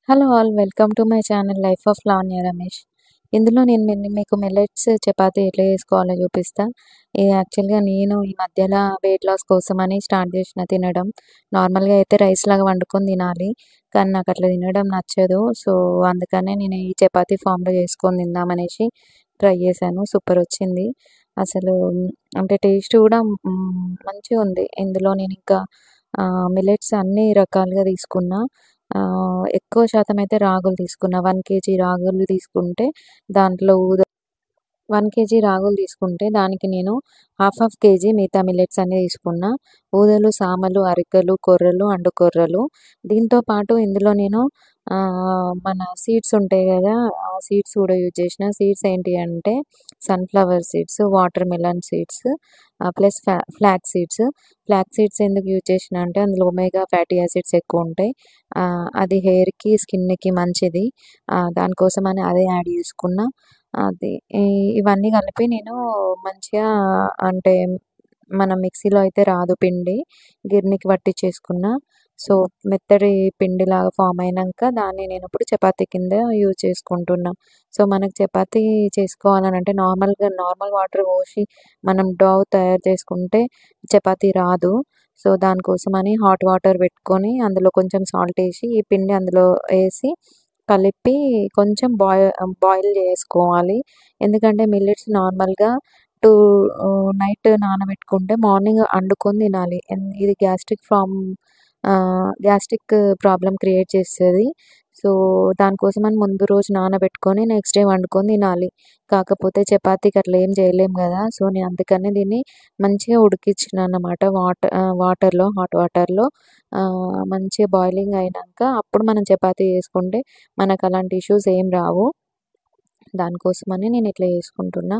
Hello all welcome to my channel life of Lavanya Ramesh. ఇందులో నేను మీకు మిల్లెట్స్ చపాతీ ఎట్లా చేసుకోవాలో చూపిస్తా. ఇది యాక్చువల్‌గా నేను ఈ మధ్యలో వెయిట్ లాస్ కోసమని స్టార్ట్ చేసిన తినడం. నార్మల్‌గా అయితే రైస్ లాగా వండుకొని తినాలి. కానీ నాకు అట్లా తినడం నచ్చదు. సో, అందుకనే నేను ఈ చపాతీ ఫామ్‌లో చేసుకొని తిందామనేసి ట్రై చేశాను. సూపర్ వచ్చింది. అసలు అంటే టేస్ట్ కూడా మంచిగుంది. ఇందులో నేనింకా మిల్లెట్స్ అన్ని రకాలుగా తీసుకున్నా. ఎక్కువ శాతం అయితే రాగులు తీసుకున్నా. 1 కేజీ రాగులు తీసుకుంటే దాంట్లో 1 కేజీ రాగులు తీసుకుంటే దానికి నేను హాఫ్ కేజీ మిగతా మిల్లెట్స్ అన్నీ తీసుకున్నా. ఊదలు, సామలు, అరికలు, కొర్రలు, అండు కొర్రలు. దీంతో పాటు ఇందులో నేను మన సీడ్స్ ఉంటాయి గదా! ఆ సీడ్స్ కూడా యూజ్ చేసిన. సీడ్స్ ఏంటి అంటే sunflower seeds, water melon seeds plus flax seeds. Flax seeds ఎందుకు యూజ్ చేసిన అంటే అందులో ఒమేగా ఫ్యాటీ యాసిడ్స్ ఎక్కువుంటాయి. అది హెయిర్‌కి, స్కిన్‌కి మంచిది. దానికోసమని అదే యాడ్ చేసుకున్నా. అది ఈ ఇవన్నీ కలిపి నేను మంచిగా అంటే మనం మిక్సీలో అయితే రాదు పిండి. గిర్నీకి పట్టిచ్చేసుకున్నా. సో, మెత్తటి పిండిలాగా ఫామ్ అయినంక దాన్ని నేనిప్పుడు చపాతీ కింద యూజ్ చేసుకుంటున్నా. సో, మనకు చపాతీ చేసుకోవాలనంటే నార్మల్ వాటర్ పోసి మనం డౌ తయారు చేసుకుంటే చపాతీ రాదు. సో, దానికోసమని హాట్ వాటర్ పెట్టుకొని అందులో కొంచెం సాల్ట్ ఏసి ఈ పిండి అందులో ఏసి కలిపి కొంచెం బాయిల్ చేసుకోవాలి. ఎందుకంటే మిల్లెట్స్ నార్మల్‌గా టూ నైట్ నానబెట్టుకుంటే మార్నింగ్ అండుకొని తినాలి. ఇది గ్యాస్ట్రిక్ ప్రాబ్లమ్ క్రియేట్ చేస్తది. సో, దానికోసమని ముందు రోజు నానబెట్టుకొని నెక్స్ట్ డే వండుకొని తినాలి. కాకపోతే చపాతీకి అట్లా ఏం చేయలేం గదా! సో, నేను అందుకనే దీన్ని మంచిగా ఉడికించినానన్నమాట. హాట్ వాటర్‌లో మంచిగా బాయిలింగ్ అయినంక అప్పుడు మనం చపాతీ చేసుకుంటే మనకలాంటి ఇష్యూస్ ఏం రావు. దానికోసమని నేనిట్లా చేసుకుంటున్నా.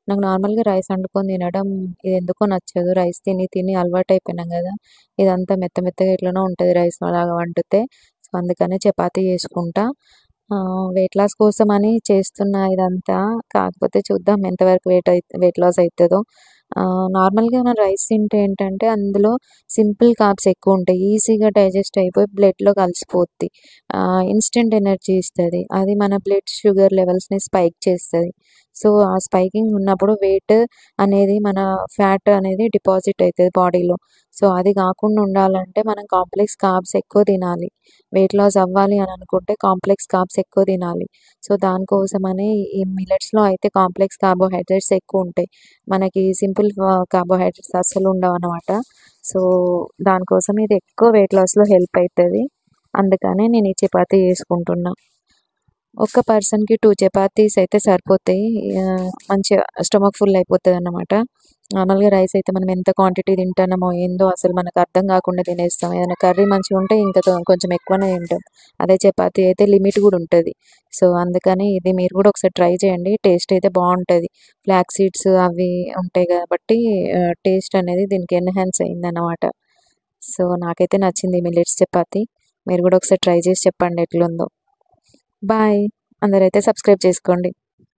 నాకు నార్మల్‌గా రైస్ వండుకొని తినడం ఇదెందుకో నచ్చదు. రైస్ తిని తిని అలవాటయిపోయినాం గదా! ఇదంతా మెత్త మెత్తగా ఎట్లనో ఉంటది రైస్ అలాగా వండితే. సో, అందుకనే చపాతీ చేసుకుంటా. వెయిట్ లాస్ కోసమని చేస్తున్నా ఇదంతా. కాకపోతే చూద్దాం ఎంతవరకు వెయిట్ లాస్ అయితదో. నార్మల్‌గా మనం రైస్ తింటే ఏంటంటే అందులో సింపుల్ కార్బ్స్ ఎక్కువుంటాయి. ఈజీగా డైజెస్ట్ అయిపోయి బ్లడ్‌లో కలిసిపోద్ది. ఇన్‌స్టంట్ ఎనర్జీ ఇస్తది. అది మన బ్లడ్ షుగర్ లెవెల్స్‌ని స్పైక్ చేస్తది. సో, ఆ స్పైకింగ్ ఉన్నప్పుడు అనేది మన ఫ్యాట్ అనేది డిపాజిట్ అయితది బాడీలో. సో, అది కాకుండా ఉండాలంటే మనం కాంప్లెక్స్ కార్బ్స్ ఎక్కువ తినాలి. వెయిట్ లాస్ అవ్వాలి అని అనుకుంటే కాంప్లెక్స్ కార్బ్స్ ఎక్కువ తినాలి. సో, దానికోసమని ఈ మిల్లెట్స్‌లో అయితే కాంప్లెక్స్ కార్బోహైడ్రేట్స్ ఎక్కువుంటాయి. మనకి సింపుల్ కార్బోహైడ్రేట్స్ అస్సలు ఉండవనమాట. సో, దానికోసం ఇది ఎక్కువ వెయిట్ లాస్‌లో హెల్ప్ అయితది. అందుకనే నేను ఈ చపాతీ చేసుకుంటున్నా. ఒక్క పర్సన్‌కి 2 చపాతీస్ అయితే సరిపోతాయి. మంచిగా స్టమక్ ఫుల్ అయిపోతదన్నమాట. నార్మల్‌గా రైస్ అయితే మనం ఎంత క్వాంటిటీ తింటున్నామో ఏందో అసలు మనకు అర్థం కాకుండా తినేస్తాం. ఏదైనా కర్రీ మంచిగుంటే ఇంకా కొంచెం ఎక్కువనే తింటాం. అదే చపాతీ అయితే లిమిట్ కూడా ఉంటది. సో, అందుకని ఇది మీరు కూడా ఒకసారి ట్రై చేయండి. టేస్ట్ అయితే బావుంటది. ఫ్లాక్స్ సీడ్స్ అవి ఉంటాయి కాబట్టి టేస్ట్ అనేది దీనికి ఎన్హాన్స్ అయిందన్నమాట. సో, నాకైతే నచ్చింది మిల్లెట్స్ చపాతీ. మీరు కూడా ఒకసారి ట్రై చేసి చెప్పండి ఎట్లుందో. బాయ్. అందరైతే సబ్స్క్రైబ్ చేసుకోండి.